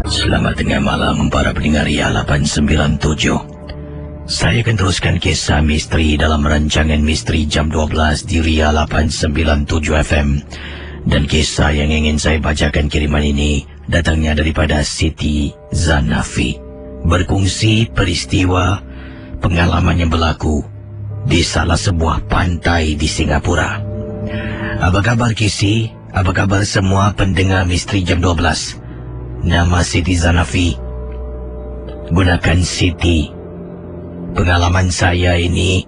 Selamat tengah malam para pendengar Ria 897. Saya akan teruskan kisah misteri dalam rancangan Misteri Jam 12 di Ria 897 FM. Dan kisah yang ingin saya bacakan kiriman ini datangnya daripada Siti Zanafi. Berkongsi peristiwa pengalaman yang berlaku di salah sebuah pantai di Singapura. Apa kabar Kisi? Apa kabar semua pendengar Misteri Jam 12? Nama Siti Zanafi. Gunakan Siti. Pengalaman saya ini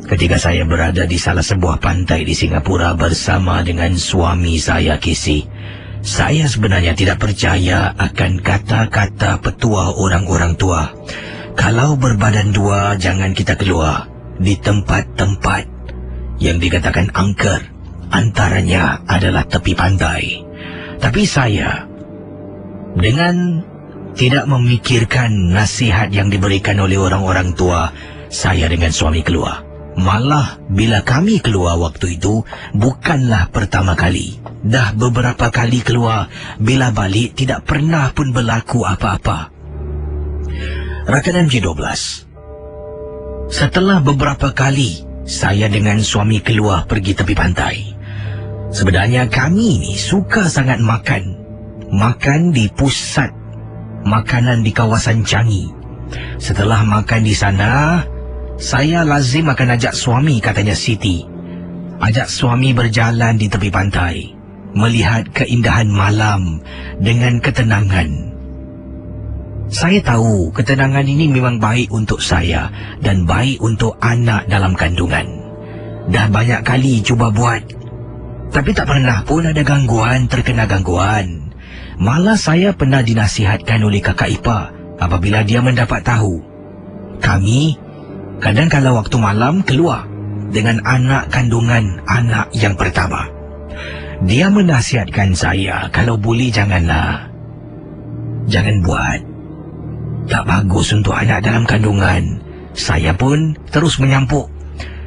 ketika saya berada di salah sebuah pantai di Singapura bersama dengan suami saya Kisi. Saya sebenarnya tidak percaya akan kata-kata petua orang-orang tua. Kalau berbadan dua jangan kita keluar di tempat-tempat yang dikatakan angker. Antaranya adalah tepi pantai. Tapi saya dengan tidak memikirkan nasihat yang diberikan oleh orang-orang tua, saya dengan suami keluar. Malah bila kami keluar waktu itu bukanlah pertama kali. Dah beberapa kali keluar, bila balik tidak pernah pun berlaku apa-apa. Rakanan G12. Setelah beberapa kali saya dengan suami keluar pergi tepi pantai, sebenarnya kami ni suka sangat makan di pusat makanan di kawasan Changi. Setelah makan di sana, saya lazim akan ajak suami, katanya Siti. Ajak suami berjalan di tepi pantai, melihat keindahan malam dengan ketenangan. Saya tahu ketenangan ini memang baik untuk saya dan baik untuk anak dalam kandungan. Dah banyak kali cuba buat, tapi tak pernah pun ada gangguan, terkena gangguan. Malah saya pernah dinasihatkan oleh kakak ipar apabila dia mendapat tahu kami kadang kala waktu malam keluar dengan anak kandungan anak yang pertama. Dia menasihatkan saya kalau boleh jangan buat. Tak bagus untuk anak dalam kandungan. Saya pun terus menyampuk.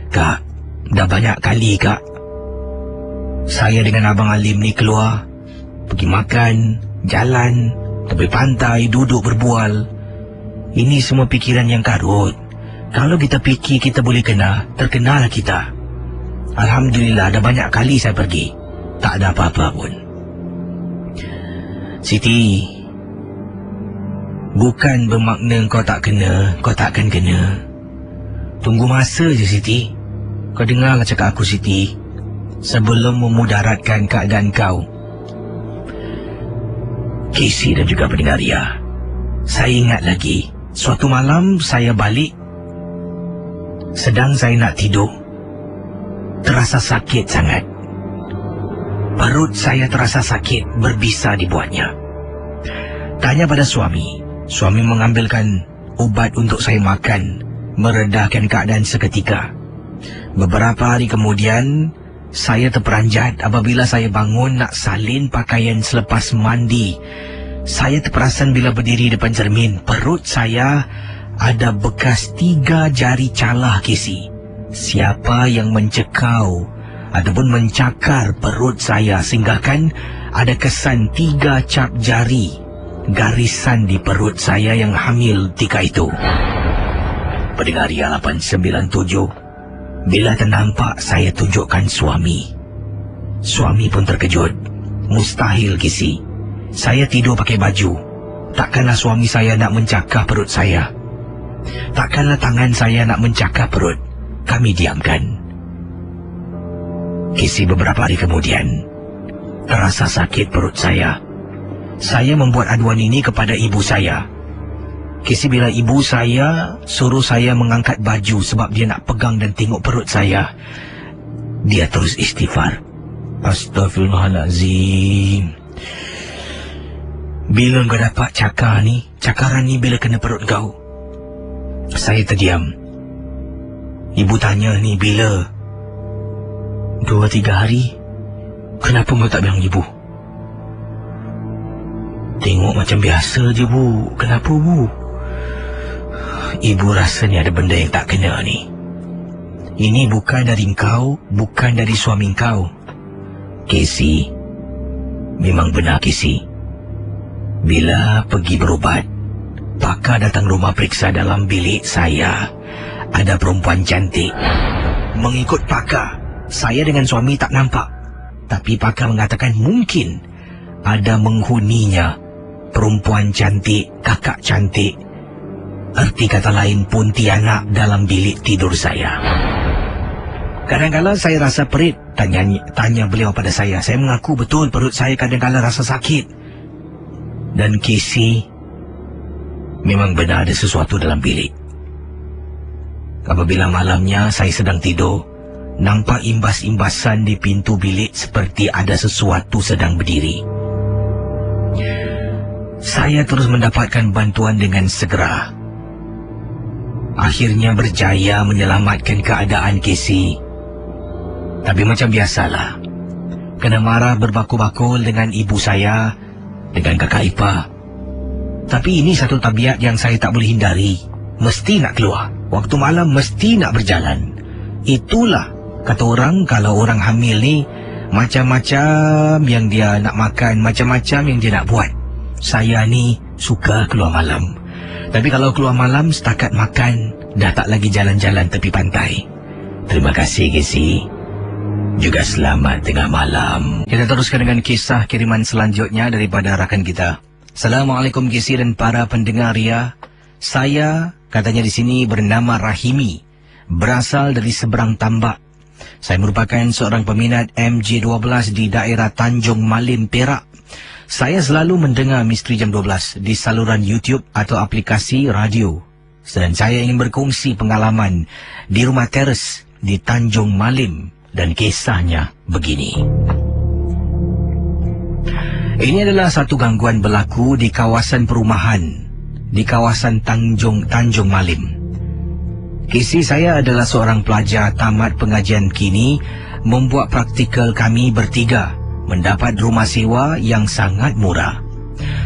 Kak, dah banyak kali kak saya dengan Abang Alim ni keluar, pergi makan, jalan, tepi pantai, duduk berbual. Ini semua pikiran yang karut. Kalau kita fikir kita boleh terkenalah kita. Alhamdulillah, dah banyak kali saya pergi, tak ada apa-apa pun. Siti, bukan bermakna kau tak akan kena. Tunggu masa je Siti. Kau dengarlah cakap aku Siti, sebelum memudaratkan keadaan kau. Casey dan juga pendengar Ria, saya ingat lagi suatu malam saya balik, sedang saya nak tidur, terasa sakit sangat. Perut saya terasa sakit, berbisa dibuatnya. Tanya pada suami mengambilkan ubat untuk saya makan, meredahkan keadaan seketika. Beberapa hari kemudian saya terperanjat apabila saya bangun nak salin pakaian selepas mandi. Saya terperasan bila berdiri depan cermin, perut saya ada bekas 3 jari calah Kisi. Siapa yang mencekau ataupun mencakar perut saya sehinggakan ada kesan 3 cap jari garisan di perut saya yang hamil ketika itu. Pendengar Ria 897, bila ternampak saya tunjukkan suami. Suami pun terkejut. Mustahil Kisi, saya tidur pakai baju. Takkanlah suami saya nak mencakar perut saya. Takkanlah tangan saya nak mencakar perut. Kami diamkan. Kisi, beberapa hari kemudian terasa sakit perut saya. Saya membuat aduan ini kepada ibu saya. Kisi, bila ibu saya suruh saya mengangkat baju sebab dia nak pegang dan tengok perut saya, dia terus istighfar. Astaghfirullahalazim. Bila kau dapat cakaran ni bila kena perut kau? Saya terdiam. Ibu tanya ni bila? 2-3 hari. Kenapa kau tak bilang ibu? Tengok macam biasa je bu. Kenapa bu? Ibu rasa ni ada benda yang tak kena ni. Ini bukan dari kau, bukan dari suami kau. Casey, memang benar Casey. Bila pergi berubat, pakar datang rumah periksa dalam bilik saya. Ada perempuan cantik. Mengikut pakar, saya dengan suami tak nampak. Tapi pakar mengatakan mungkin ada menghuninya. Perempuan cantik, kakak cantik. Erti kata lain Pontianak dalam bilik tidur saya. Kadang-kadang saya rasa perit. Tanya beliau pada saya. Saya mengaku betul perut saya kadang-kadang rasa sakit. Dan Casey, memang benar ada sesuatu dalam bilik. Apabila malamnya saya sedang tidur, nampak imbas-imbasan di pintu bilik seperti ada sesuatu sedang berdiri. Saya terus mendapatkan bantuan dengan segera. Akhirnya berjaya menyelamatkan keadaan Casey. Tapi macam biasalah, kena marah berbakul-bakul dengan ibu saya, dengan kakak ipar. Tapi ini satu tabiat yang saya tak boleh hindari. Mesti nak keluar. Waktu malam mesti nak berjalan. Itulah kata orang, kalau orang hamil ni macam-macam yang dia nak makan, macam-macam yang dia nak buat. Saya ni suka keluar malam. Tapi kalau keluar malam setakat makan, dah tak lagi jalan-jalan tepi pantai. Terima kasih Casey. Juga selamat tengah malam. Kita teruskan dengan kisah kiriman selanjutnya daripada rakan kita. Assalamualaikum Casey dan para pendengar Ria. Saya, katanya di sini, bernama Rahimi. Berasal dari seberang tambak. Saya merupakan seorang peminat MJ12 di daerah Tanjung Malim, Perak. Saya selalu mendengar Misteri Jam 12 di saluran YouTube atau aplikasi radio. Dan saya ingin berkongsi pengalaman di rumah teres di Tanjung Malim. Dan kisahnya begini. Ini adalah satu gangguan berlaku di kawasan perumahan di kawasan Tanjung Malim. Casey, saya adalah seorang pelajar tamat pengajian kini. Membuat praktikal kami bertiga mendapat rumah sewa yang sangat murah.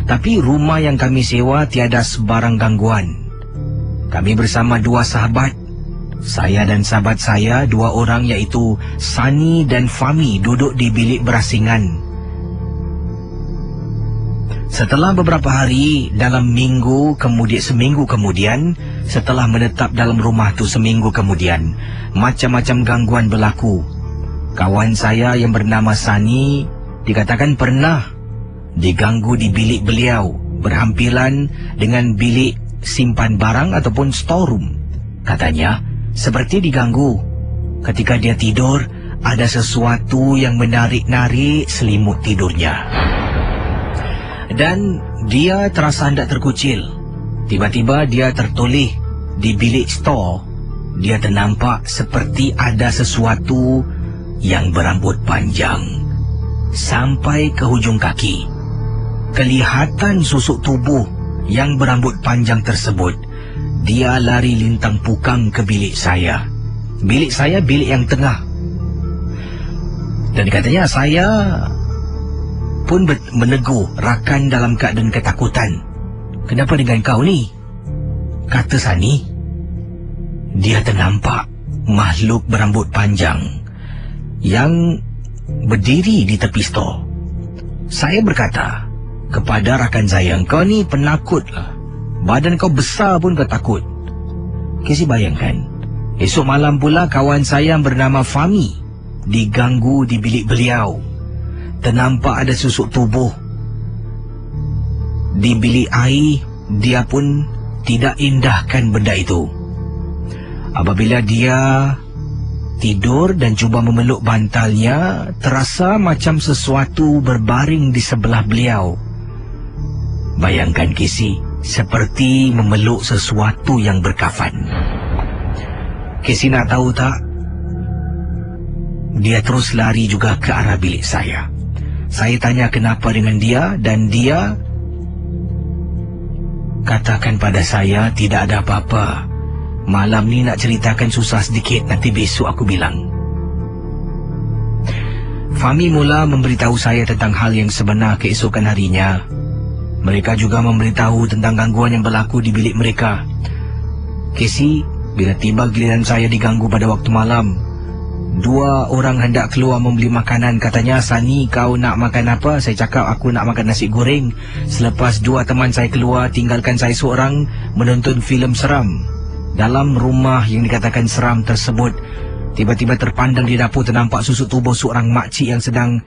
Tapi rumah yang kami sewa tiada sebarang gangguan. Kami bersama dua sahabat. Saya dan sahabat saya, dua orang iaitu Sani dan Fami, duduk di bilik berasingan. Setelah beberapa hari, dalam seminggu kemudian, setelah menetap dalam rumah tu seminggu kemudian, macam-macam gangguan berlaku. Kawan saya yang bernama Sani dikatakan pernah diganggu di bilik beliau, berhampiran dengan bilik simpan barang ataupun storeroom. Katanya, seperti diganggu. Ketika dia tidur, ada sesuatu yang menarik-narik selimut tidurnya. Dan dia terasa hendak terkucil. Tiba-tiba dia tertoleh di bilik store. Dia ternampak seperti ada sesuatu yang berambut panjang sampai ke hujung kaki. Kelihatan susuk tubuh yang berambut panjang tersebut. Dia lari lintang pukang ke bilik saya. Bilik saya bilik yang tengah. Dan katanya saya pun menegur rakan dalam keadaan ketakutan. Kenapa dengan kau ni? Kata Sani, dia ternampak makhluk berambut panjang yang berdiri di tepi stor. Saya berkata kepada rakan saya, kau ni penakut lah. Badan kau besar pun kau takut. Kasi bayangkan, esok malam pula kawan saya yang bernama Fami diganggu di bilik beliau. Ternampak ada susuk tubuh. Di bilik air, dia pun tidak indahkan benda itu. Apabila dia tidur dan cuba memeluk bantalnya, terasa macam sesuatu berbaring di sebelah beliau. Bayangkan Casey, seperti memeluk sesuatu yang berkafan. Casey nak tahu tak? Dia terus lari juga ke arah bilik saya. Saya tanya kenapa dengan dia, dan dia katakan pada saya tidak ada apa-apa. Malam ni nak ceritakan susah sedikit, nanti besok aku bilang. Fami mula memberitahu saya tentang hal yang sebenar keesokan harinya. Mereka juga memberitahu tentang gangguan yang berlaku di bilik mereka. Casey, bila tiba giliran saya diganggu pada waktu malam, Dua orang hendak keluar membeli makanan. Katanya, Sani, kau nak makan apa? Saya cakap, aku nak makan nasi goreng. Selepas dua teman saya keluar, tinggalkan saya seorang menonton filem seram. Dalam rumah yang dikatakan seram tersebut, tiba-tiba terpandang di dapur ternampak susuk tubuh seorang makcik yang sedang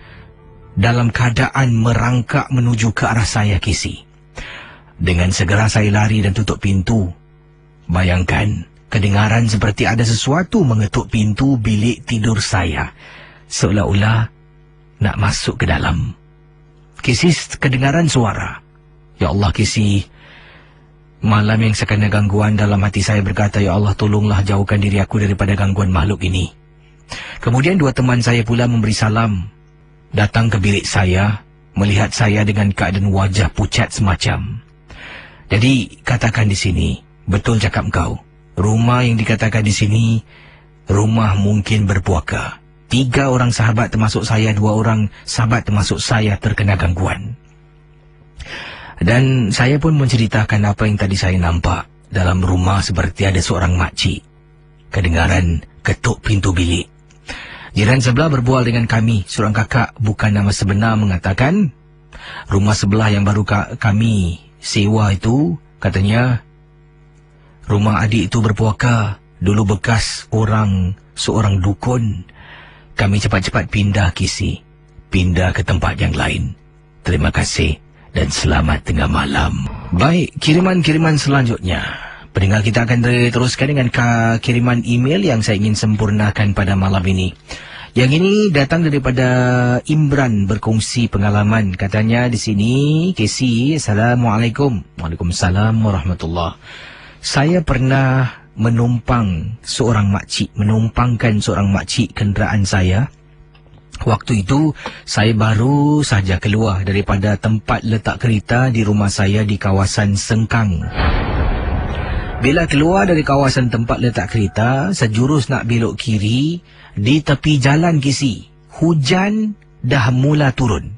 dalam keadaan merangkak menuju ke arah saya, Casey. Dengan segera saya lari dan tutup pintu. Bayangkan, kedengaran seperti ada sesuatu mengetuk pintu bilik tidur saya, seolah-olah nak masuk ke dalam. Casey, kedengaran suara. Ya Allah, Casey, malam yang sekena gangguan, dalam hati saya berkata, ya Allah, tolonglah jauhkan diri aku daripada gangguan makhluk ini. Kemudian dua teman saya pula memberi salam, datang ke bilik saya, melihat saya dengan keadaan wajah pucat semacam. Jadi, katakan di sini, betul cakap kau, rumah yang dikatakan di sini, rumah mungkin berpuaka. 3 orang sahabat termasuk saya, 2 orang sahabat termasuk saya terkena gangguan. Dan saya pun menceritakan apa yang tadi saya nampak. Dalam rumah seperti ada seorang makcik. Kedengaran ketuk pintu bilik. Jiran sebelah berbual dengan kami. Seorang kakak bukan nama sebenar mengatakan, rumah sebelah yang baru kami sewa itu, katanya, rumah adik itu berpuaka. Dulu bekas seorang dukun. Kami cepat-cepat pindah, Kisi. Pindah ke tempat yang lain. Terima kasih dan selamat tengah malam. Baik, kiriman-kiriman selanjutnya. Pendengar kita akan teruskan dengan kiriman email yang saya ingin sempurnakan pada malam ini. Yang ini datang daripada Imran, berkongsi pengalaman. Katanya di sini, Kisi, Assalamualaikum. Waalaikumsalam warahmatullahi. Saya pernah menumpangkan seorang makcik kenderaan saya. Waktu itu, saya baru saja keluar daripada tempat letak kereta di rumah saya di kawasan Sengkang. Bila keluar dari kawasan tempat letak kereta, sejurus nak belok kiri, di tepi jalan, Kisi, hujan dah mula turun.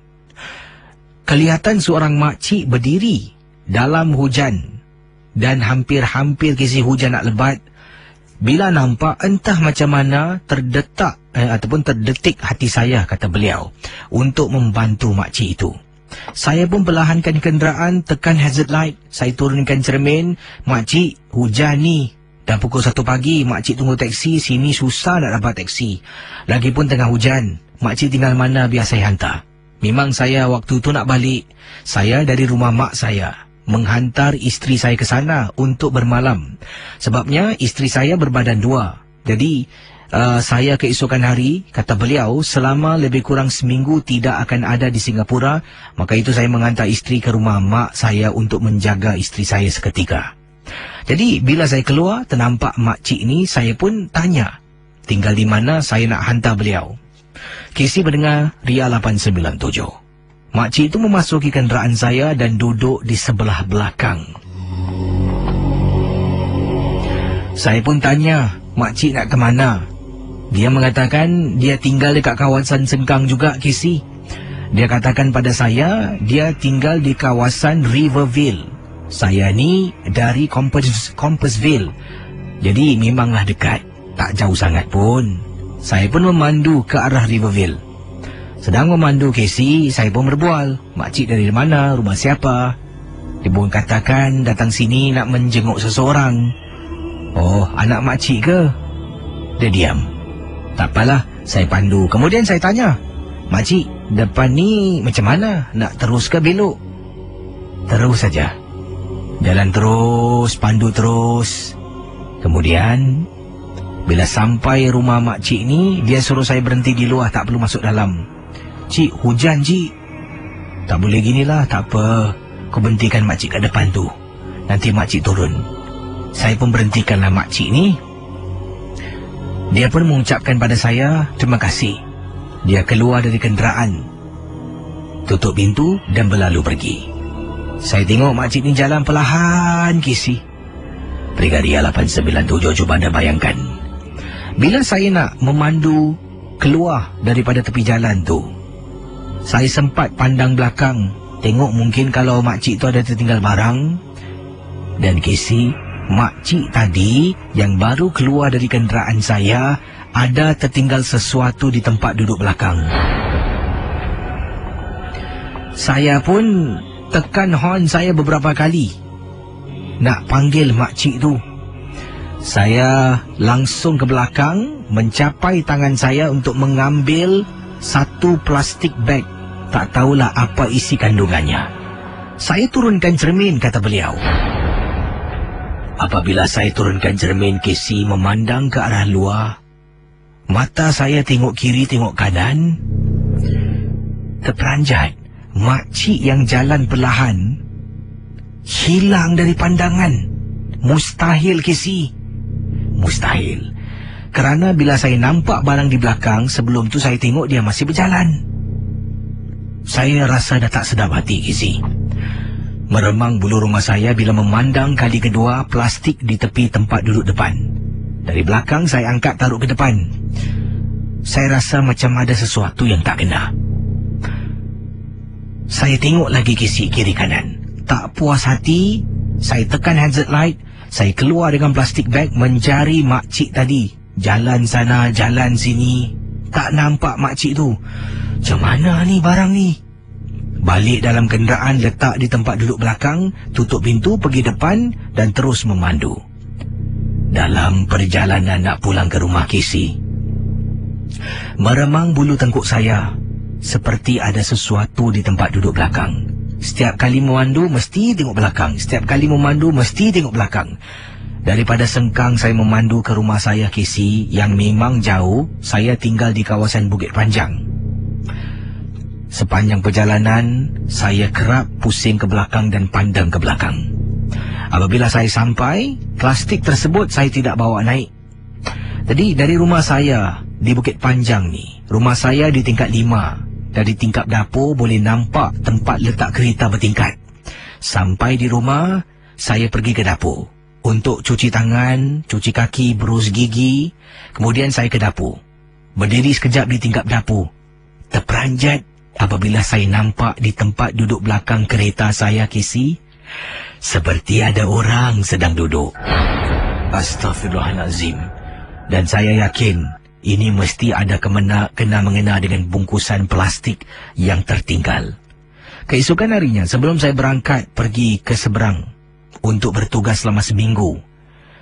Kelihatan seorang makcik berdiri dalam hujan. Dan hampir-hampir, Kisi, hujan nak lebat. Bila nampak, entah macam mana terdetik hati saya, kata beliau, untuk membantu makcik itu. Saya pun perlahankan kenderaan, tekan hazard light. Saya turunkan cermin. Makcik, hujan ni. Dah pukul 1 pagi, makcik tunggu teksi. Sini susah nak dapat teksi. Lagipun tengah hujan. Makcik tinggal mana, biar saya hantar. Memang saya waktu tu nak balik. Saya dari rumah mak saya menghantar isteri saya ke sana untuk bermalam. Sebabnya isteri saya berbadan 2. Jadi saya keesokan hari, kata beliau, selama lebih kurang seminggu tidak akan ada di Singapura. Maka itu saya menghantar isteri ke rumah mak saya untuk menjaga isteri saya seketika. Jadi bila saya keluar, ternampak makcik ni, saya pun tanya tinggal di mana, saya nak hantar beliau. Kisi mendengar Ria 897. Makcik itu memasuki kenderaan saya dan duduk di sebelah belakang. Saya pun tanya, makcik nak ke mana? Dia mengatakan dia tinggal dekat kawasan Sengkang juga, Kisi. Dia katakan pada saya, dia tinggal di kawasan Riverville. Saya ni dari Compassville. Jadi memanglah dekat, tak jauh sangat pun. Saya pun memandu ke arah Riverville. Sedang memandu, Casey, saya pun berbual. Makcik dari mana? Rumah siapa? Dia pun katakan datang sini nak menjenguk seseorang. Oh, anak makcik ke? Dia diam. Tak apalah, saya pandu. Kemudian saya tanya, makcik, depan ni macam mana? Nak terus ke belok? Terus saja. Jalan terus, pandu terus. Kemudian, bila sampai rumah makcik ni, dia suruh saya berhenti di luar, tak perlu masuk dalam. Cik, hujan, Cik. Tak boleh ginilah, tak apa. Kau berhentikan makcik kat depan tu. Nanti makcik turun. Saya pun berhentikanlah makcik ni. Dia pun mengucapkan pada saya, terima kasih. Dia keluar dari kenderaan, tutup pintu dan berlalu pergi. Saya tengok makcik ni jalan perlahan, Kisi. Brigadia 897, cuba anda bayangkan. Bila saya nak memandu keluar daripada tepi jalan tu, saya sempat pandang belakang, tengok mungkin kalau makcik tu ada tertinggal barang. Dan Kisi, makcik tadi yang baru keluar dari kenderaan saya ada tertinggal sesuatu di tempat duduk belakang. Saya pun tekan horn saya beberapa kali nak panggil makcik tu. Saya langsung ke belakang, mencapai tangan saya untuk mengambil satu plastik bag. Tak tahulah apa isi kandungannya. Saya turunkan cermin, kata beliau. Apabila saya turunkan cermin, Casey memandang ke arah luar. Mata saya tengok kiri, tengok kanan. Terperanjat, makcik yang jalan perlahan hilang dari pandangan. Mustahil, Casey. Mustahil. Kerana bila saya nampak barang di belakang, sebelum tu saya tengok dia masih berjalan. Saya rasa dah tak sedap hati, Casey. Meremang bulu rumah saya bila memandang kali kedua plastik di tepi tempat duduk depan. Dari belakang saya angkat taruh ke depan. Saya rasa macam ada sesuatu yang tak kena. Saya tengok lagi kiri kanan. Tak puas hati, saya tekan hazard light. Saya keluar dengan plastik bag mencari makcik tadi. Jalan sana, jalan sini. Tak nampak makcik tu. Macam mana ni barang ni? Balik dalam kenderaan, letak di tempat duduk belakang, tutup pintu, pergi depan dan terus memandu. Dalam perjalanan nak pulang ke rumah Casey, meremang bulu tengkuk saya. Seperti ada sesuatu di tempat duduk belakang. Setiap kali memandu, mesti tengok belakang. Setiap kali memandu, mesti tengok belakang. Daripada Sengkang, saya memandu ke rumah saya, Casey, yang memang jauh. Saya tinggal di kawasan Bukit Panjang. Sepanjang perjalanan, saya kerap pusing ke belakang dan pandang ke belakang. Apabila saya sampai, plastik tersebut saya tidak bawa naik. Jadi, dari rumah saya di Bukit Panjang ni, rumah saya di tingkat 5. Dari tingkap dapur boleh nampak tempat letak kereta bertingkat. Sampai di rumah, saya pergi ke dapur untuk cuci tangan, cuci kaki, berus gigi. Kemudian saya ke dapur. Berdiri sekejap di tingkap dapur. Terperanjat apabila saya nampak di tempat duduk belakang kereta saya, Casey, seperti ada orang sedang duduk. Astaghfirullahalazim. Dan saya yakin ini mesti ada kena-mengena dengan bungkusan plastik yang tertinggal. Keesokan harinya, sebelum saya berangkat pergi ke seberang untuk bertugas selama seminggu,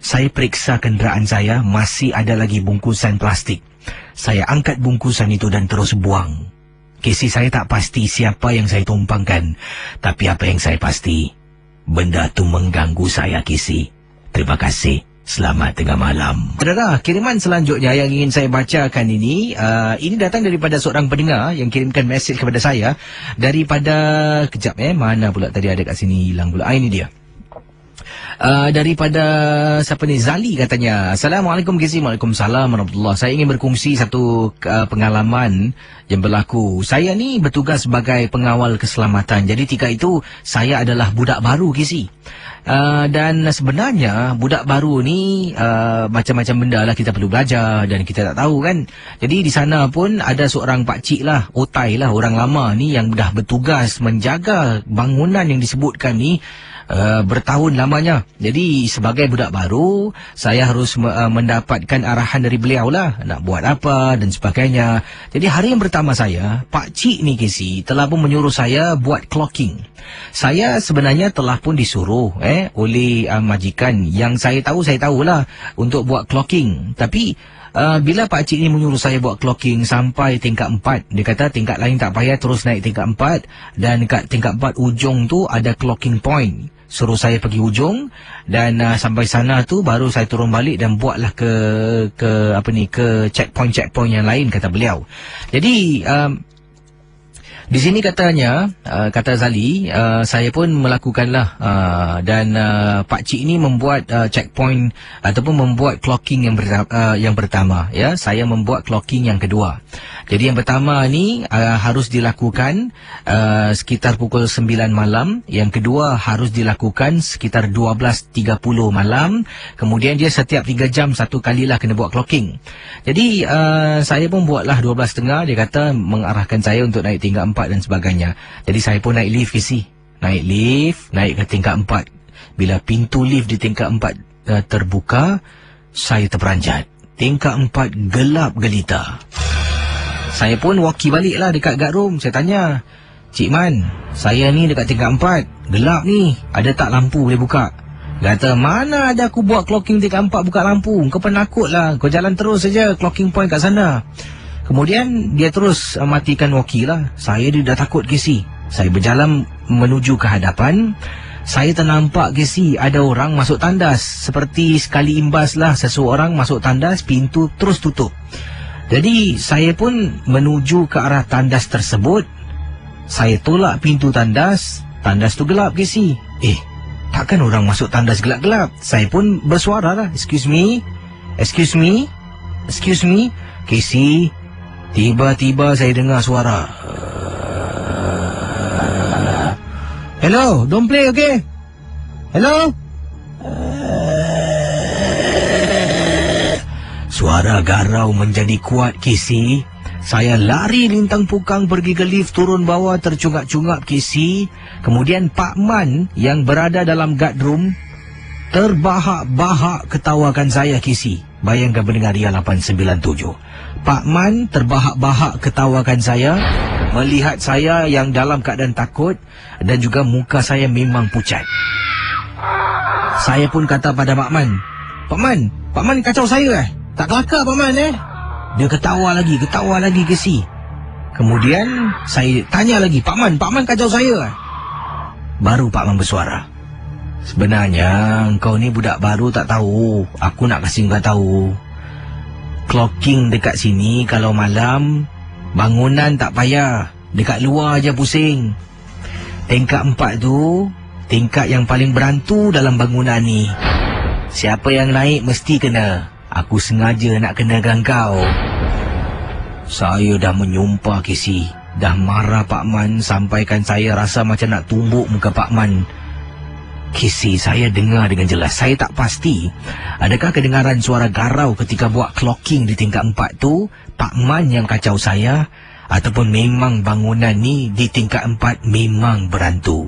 saya periksa kenderaan saya, masih ada lagi bungkusan plastik. Saya angkat bungkusan itu dan terus buang. Casey, saya tak pasti siapa yang saya tumpangkan. Tapi apa yang saya pasti, benda tu mengganggu saya, Casey. Terima kasih. Selamat tengah malam. Saudara, kiriman selanjutnya yang ingin saya bacakan ini datang daripada seorang pendengar yang kirimkan mesej kepada saya daripada, kejap mana pula tadi ada kat sini, hilang pula. Ini dia. Daripada siapa ni, Zali katanya. Assalamualaikum Casey. Waalaikumsalam warahmatullahi. Saya ingin berkongsi satu pengalaman yang berlaku. Saya ni bertugas sebagai pengawal keselamatan. Jadi ketika itu saya adalah budak baru, Casey. Dan sebenarnya budak baru ni macam-macam benda lah kita perlu belajar dan kita tak tahu kan. Jadi di sana pun ada seorang pakcik lah, otai lah, orang lama ni yang dah bertugas menjaga bangunan yang disebutkan ni bertahun lamanya. Jadi sebagai budak baru, saya harus mendapatkan arahan dari beliau lah, nak buat apa dan sebagainya. Jadi hari yang pertama saya, pakcik ni Casey telah pun menyuruh saya buat clocking. Saya sebenarnya telah pun disuruh oleh majikan. Yang saya tahulah untuk buat clocking. Tapi bila pakcik ni menyuruh saya buat clocking sampai tingkat 4, dia kata tingkat lain tak payah, terus naik tingkat 4. Dan kat tingkat 4 ujung tu ada clocking point. Suruh saya pergi ujung dan sampai sana tu baru saya turun balik dan buatlah ke checkpoint yang lain, kata beliau. Jadi di sini katanya, kata Zali, saya pun melakukanlah dan pakcik ini membuat checkpoint ataupun membuat clocking yang pertama, ya. Saya membuat clocking yang kedua. Jadi yang pertama ni harus dilakukan sekitar pukul 9 malam, yang kedua harus dilakukan sekitar 12.30 malam. Kemudian dia setiap 3 jam satu kalilah kena buat clocking. Jadi saya pun buatlah 12.30. Dia kata mengarahkan saya untuk naik tingkat 4 dan sebagainya. Jadi saya pun naik lift, Casey. Naik lift, naik ke tingkat 4. Bila pintu lift di tingkat 4 terbuka, saya terperanjat. tingkap 4 gelap gelita. Saya pun walkie balik lah dekat guard room. Saya tanya, Cik Man, saya ni dekat tingkap 4, gelap ni, ada tak lampu boleh buka? Kata, mana ada aku buat clocking tingkap 4 buka lampu. Kau penakut lah, kau jalan terus saja clocking point kat sana. Kemudian dia terus matikan walkie lah. Saya dah takut Casey. Saya berjalan menuju ke hadapan. Saya ternampak Casey, ada orang masuk tandas. Seperti sekali imbas lah, seseorang masuk tandas, pintu terus tutup. Jadi saya pun menuju ke arah tandas tersebut. Saya tolak pintu tandas. Tandas tu gelap Casey. Takkan orang masuk tandas gelap-gelap? Saya pun bersuara lah, Excuse me. Excuse me. Excuse me. Casey, tiba-tiba saya dengar suara. Hello, don't play, okay? Hello? Suara garau menjadi kuat Casey. Saya lari lintang pukang pergi ke lift, turun bawah tercungap-cungap Casey. Kemudian Pak Man yang berada dalam guard room terbahak-bahak ketawakan saya Casey. Bayangkan pendengar Ria 897. Pak Man terbahak-bahak ketawakan saya, melihat saya yang dalam keadaan takut dan juga muka saya memang pucat. Saya pun kata pada Pak Man, Pak Man kacau saya Tak kelakar Pak Man Dia ketawa lagi Casey. Kemudian saya tanya lagi, Pak Man kacau saya Baru Pak Man bersuara, sebenarnya kau ni budak baru tak tahu. Aku nak kasih kau tahu, clocking dekat sini kalau malam, bangunan tak payah, dekat luar aja pusing. Tingkat 4 tu tingkat yang paling berantu dalam bangunan ni. Siapa yang naik mesti kena. Aku sengaja nak kenakan kau. Saya dah menyumpah Casey. Dah marah Pak Man sampaikan saya rasa macam nak tumbuk muka Pak Man. Casey, saya dengar dengan jelas. Saya tak pasti adakah kedengaran suara garau ketika buat clocking di tingkat 4 tu Pak Man yang kacau saya, ataupun memang bangunan ni di tingkat 4 memang berantu.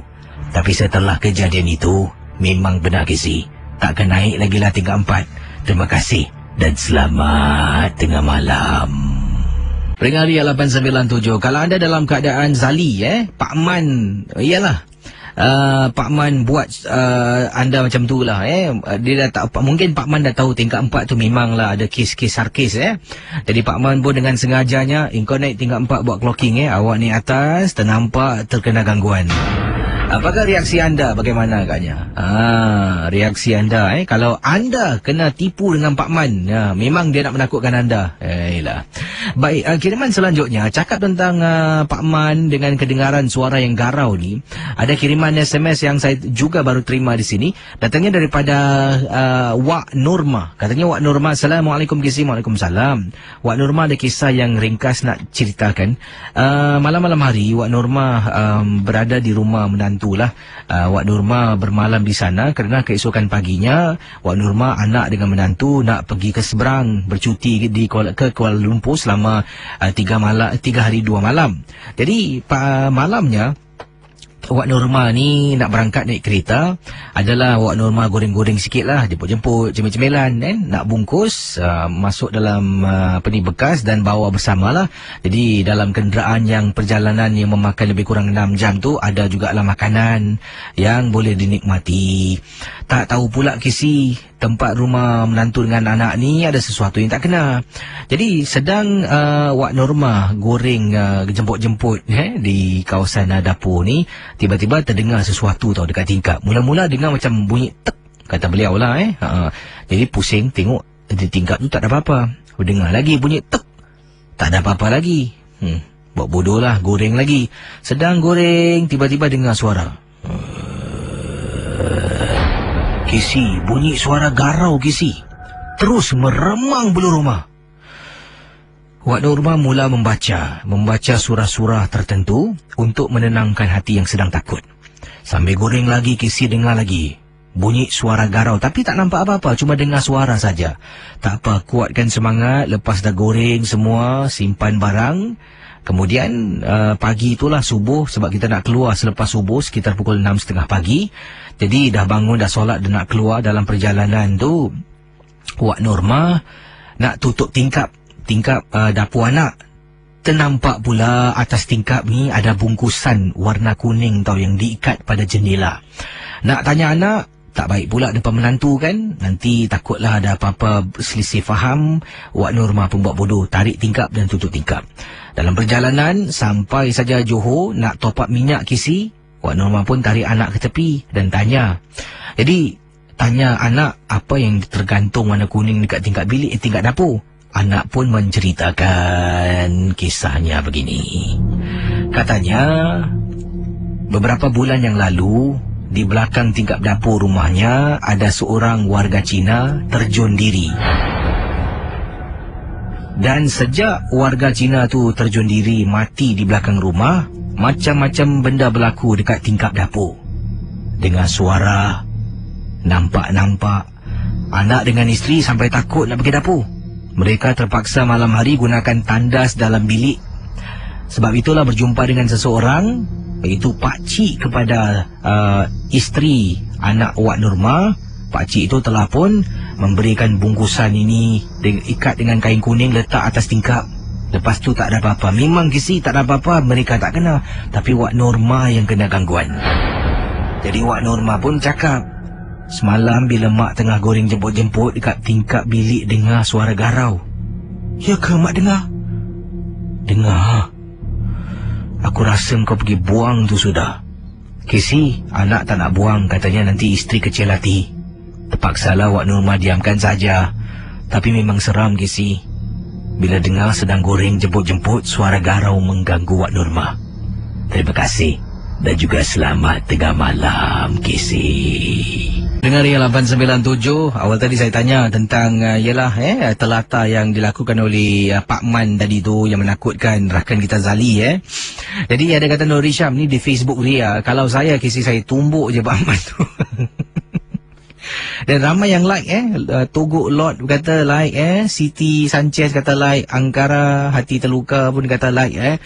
Tapi setelah kejadian itu memang benar Casey, takkan naik lagi lah tingkat 4. Terima kasih dan selamat tengah malam. Pendengar Ria 897, kalau anda dalam keadaan zali, Pak Man, iyalah, Pak Man buat anda macam tu lah, dia dah tak, mungkin Pak Man dah tahu tingkat 4 tu memanglah ada kes-kes sarkis, jadi Pak Man pun dengan sengajanya, kau naik tingkat 4 buat clocking, awak naik atas, ternampak terkena gangguan. Apakah reaksi anda? Bagaimana agaknya? Reaksi anda, kalau anda kena tipu dengan Pak Man, memang dia nak menakutkan anda. Yalah. Baik, kiriman selanjutnya cakap tentang Pak Man dengan kedengaran suara yang garau ni. Ada kiriman SMS yang saya juga baru terima di sini. Datangnya daripada Wak Nurma. Katanya Wak Nurma, Assalamualaikum Kisi. Waalaikumsalam. Wak Nurma ada kisah yang ringkas nak ceritakan. Malam-malam hari Wak Nurma berada di rumah menantulah. Wak Nurma bermalam di sana kerana keesokan paginya Wak Nurma anak dengan menantu nak pergi ke seberang bercuti ke Kuala Lumpur selama 3 hari 2 malam. Jadi malamnya Wak Nurma ni nak berangkat naik kereta. Adalah Wak Nurma goreng-goreng sikit lah, jemput-jemput cemil-cemilan, nak bungkus, masuk dalam bekas dan bawa bersamalah. Jadi dalam kenderaan yang perjalanan yang memakan lebih kurang 6 jam tu, ada jugalah makanan yang boleh dinikmati. Tak tahu pula Kisi, tempat rumah menantu dengan anak ni ada sesuatu yang tak kena. Jadi sedang Wak Nurma goreng jemput-jemput di kawasan dapur ni, tiba-tiba terdengar sesuatu tau dekat tingkap. Mula-mula dengar macam bunyi tek, kata beliau lah. Jadi pusing tengok di tingkap tu tak ada apa-apa. Dengar lagi bunyi tek, tak ada apa-apa lagi. Buat bodoh lah, goreng lagi. Sedang goreng, tiba-tiba dengar suara. Kisi, bunyi suara garau Kisi. Terus meremang bulu rumah. Wak Nurma mula membaca surah-surah tertentu untuk menenangkan hati yang sedang takut. Sambil goreng lagi, Kisi dengar lagi bunyi suara garau, tapi tak nampak apa-apa, cuma dengar suara saja. Tak apa, kuatkan semangat, lepas dah goreng semua, simpan barang. Kemudian pagi itulah subuh, sebab kita nak keluar selepas subuh sekitar pukul 6.30 pagi. Jadi dah bangun, dah solat dan nak keluar. Dalam perjalanan tu Wak Nurma nak tutup tingkap dapur anak. Ternampak pula atas tingkap ni ada bungkusan warna kuning tau yang diikat pada jendela. Nak tanya anak, tak baik pula depan menantu kan. Nanti takutlah ada apa-apa selisih faham. Wak Norma pun buat bodoh, tarik tingkap dan tutup tingkap. Dalam perjalanan sampai saja Johor nak top up minyak kisi, Wak Norma pun tarik anak ke tepi dan tanya. Jadi tanya anak apa yang tergantung warna kuning dekat tingkap bilik tingkap dapur. Anak pun menceritakan kisahnya begini. Katanya, beberapa bulan yang lalu, di belakang tingkap dapur rumahnya, ada seorang warga Cina terjun diri. Dan sejak warga Cina tu terjun diri mati di belakang rumah, macam-macam benda berlaku dekat tingkap dapur. Dengar suara, nampak-nampak, anak dengan isteri sampai takut nak pergi dapur. Mereka terpaksa malam hari gunakan tandas dalam bilik. Sebab itulah berjumpa dengan seseorang, iaitu pakcik kepada isteri anak Wak Norma. Pakcik itu telah pun memberikan bungkusan ini ikat dengan kain kuning, letak atas tingkap. Lepas tu tak ada apa-apa. Memang kisi tak ada apa-apa, mereka tak kena. Tapi Wak Norma yang kena gangguan. Jadi Wak Norma pun cakap, semalam bila mak tengah goreng jemput-jemput dekat tingkap bilik dengar suara garau. Ya ke mak dengar? Dengar. Aku rasa kau pergi buang tu sudah. Kisi, anak tak nak buang, katanya nanti isteri kecil hati. Terpaksalah Wak Norma diamkan saja. Tapi memang seram Kisi. Bila dengar sedang goreng jemput-jemput, suara garau mengganggu Wak Norma. Terima kasih. Dan juga selamat tengah malam, Kisi. Dengar yang 897, awal tadi saya tanya tentang telata yang dilakukan oleh Pak Man tadi tu yang menakutkan rakan kita Zali. Jadi ada kata Nur Hisham ni di Facebook Ria, kalau saya Kisi saya tumbuk je Pak Man tu. Dan ramai yang like Togok Lot kata like Siti Sanchez kata like, Angkara Hati Terluka pun kata like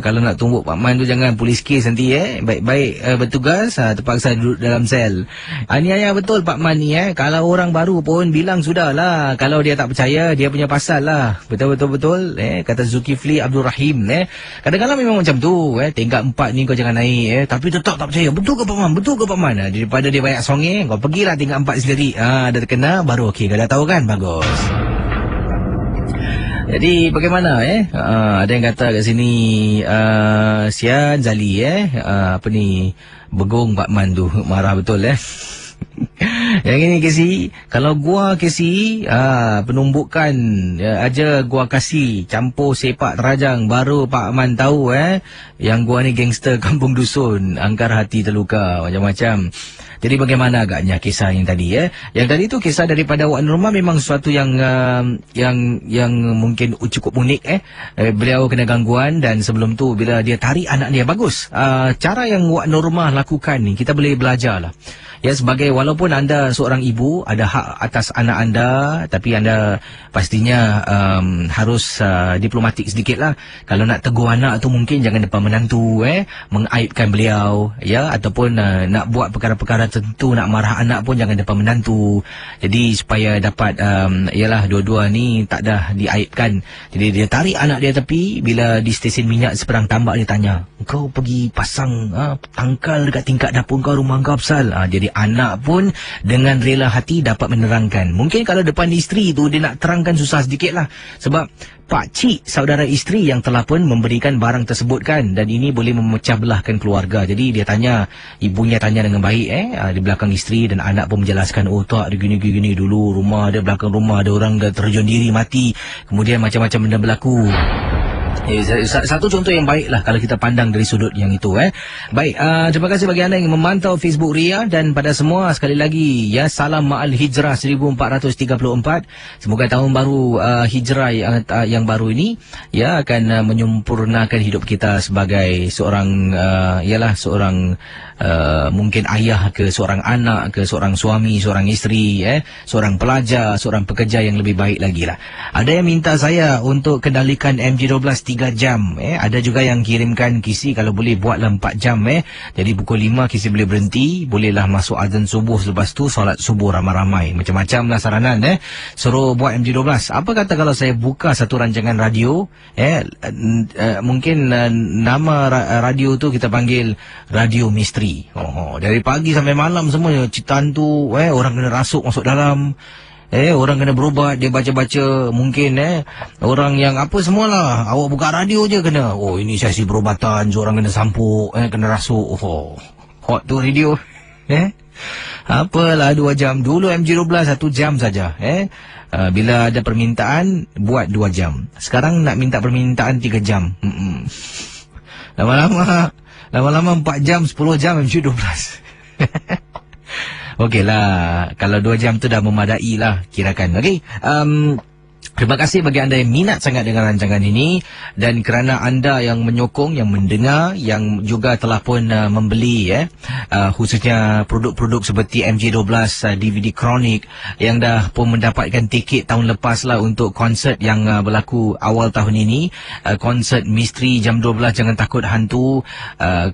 kalau nak tumbuk Pak Man tu jangan polis kes nanti baik-baik bertugas terpaksa duduk dalam sel. Aniaya betul Pak Man ni kalau orang baru pun bilang sudahlah, kalau dia tak percaya dia punya pasal lah. Betul kata Zulkifli Abdul Rahim kadang-kadang memang macam tu tingkat 4 ni kau jangan naik tapi tetap tak percaya. Betul ke Pak Man? Betul ke Pak Man? Daripada dia banyak songeng, kau pergilah tingkat 4 sendiri. Dah terkena baru okey. Kau dah tahu kan? Bagus. Jadi bagaimana ada yang kata kat sini sian Zali apa ni begung Pak Man tu marah betul Yang ini Kesi, kalau gua Kesi penumbukan aja gua kasih campur sepak terajang baru Pak Man tahu yang gua ni gangster kampung dusun, Angkara Hati Terluka, macam-macam. Jadi bagaimana agaknya kisah yang tadi Yang tadi tu kisah daripada Wak Norma memang sesuatu yang mungkin cukup unik beliau kena gangguan dan sebelum tu bila dia tarik anak dia bagus. Cara yang Wak Norma lakukan ni kita boleh belajar lah. Ya, sebagai walaupun anda seorang ibu ada hak atas anak anda, tapi anda pastinya harus diplomatik sedikit lah. Kalau nak tegur anak tu mungkin jangan depan menantu mengaibkan beliau ataupun nak buat perkara-perkara tertentu, nak marah anak pun jangan depan menantu. Jadi supaya dapat dua-dua ni tak dah diaibkan. Jadi dia tarik anak dia tepi, bila di stesen minyak seberang tambak dia tanya, kau pergi pasang tangkal dekat tingkat dapur kau, rumah kau apasal? Jadi anak pun dengan rela hati dapat menerangkan. Mungkin kalau depan isteri tu dia nak terangkan susah sedikit lah. Sebab pakcik saudara isteri yang telah pun memberikan barang tersebut kan. Dan ini boleh memecah belahkan keluarga. Jadi dia tanya, ibunya tanya dengan baik di belakang isteri, dan anak pun menjelaskan, oh tak, dia gini-gini dulu, rumah dia, belakang rumah ada orang dah terjun diri mati. Kemudian macam-macam benda berlaku. Satu contoh yang baik lah kalau kita pandang dari sudut yang itu Baik, terima kasih bagi anda yang memantau Facebook Ria, dan pada semua sekali lagi salam ma'al hijrah 1434. Semoga tahun baru hijrah yang baru ini akan menyempurnakan hidup kita sebagai seorang seorang mungkin ayah ke, seorang anak ke, seorang suami, seorang isteri, seorang pelajar, seorang pekerja yang lebih baik lagi lah. Ada yang minta saya untuk kendalikan MG12 3 jam. Ada juga yang kirimkan kisi kalau boleh buatlah 4 jam. Jadi pukul 5 kisi boleh berhenti, bolehlah masuk azan subuh, selepas tu solat subuh ramai-ramai. Macam-macam lah saranan. Suruh buat MG12. Apa kata kalau saya buka satu rancangan radio, mungkin nama radio tu kita panggil Radio Misteri. Dari pagi sampai malam semua cerita hantu, orang kena rasuk masuk dalam. Orang kena berubat, dia baca-baca, mungkin orang yang apa semualah, awak buka radio je kena. Oh, ini sesi perubatan, seorang kena sampuk, kena rasuk. Hot tu radio. Apalah 2 jam. Dulu MG12 1 jam saja. Bila ada permintaan, buat 2 jam. Sekarang nak minta permintaan 3 jam. Lama-lama 4 jam, 10 jam MG12. Okeylah, kalau 2 jam tu dah memadai lah kirakan. Okey. Terima kasih bagi anda yang minat sangat dengan rancangan ini, dan kerana anda yang menyokong, yang mendengar, yang juga telah pun membeli khususnya produk-produk seperti MG12 DVD Kronik yang dah pun mendapatkan tiket tahun lepas lah untuk konsert yang berlaku awal tahun ini, konsert Misteri jam 12 Jangan Takut Hantu.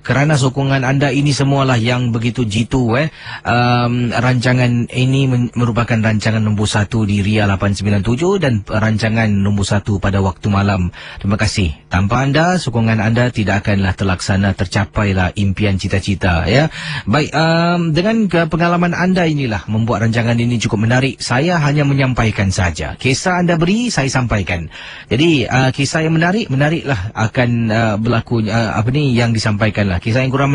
Kerana sokongan anda ini semualah yang begitu jitu. Rancangan ini merupakan rancangan nombor 1 di Ria 897 dan rancangan nombor 1 pada waktu malam. Terima kasih. Tanpa anda, sokongan anda tidak akanlah terlaksana, tercapailah impian cita-cita. Baik, dengan pengalaman anda inilah membuat rancangan ini cukup menarik. Saya hanya menyampaikan saja. Kisah anda beri, saya sampaikan. Jadi kisah yang menariklah akan berlaku yang disampaikanlah. Kisah yang kurang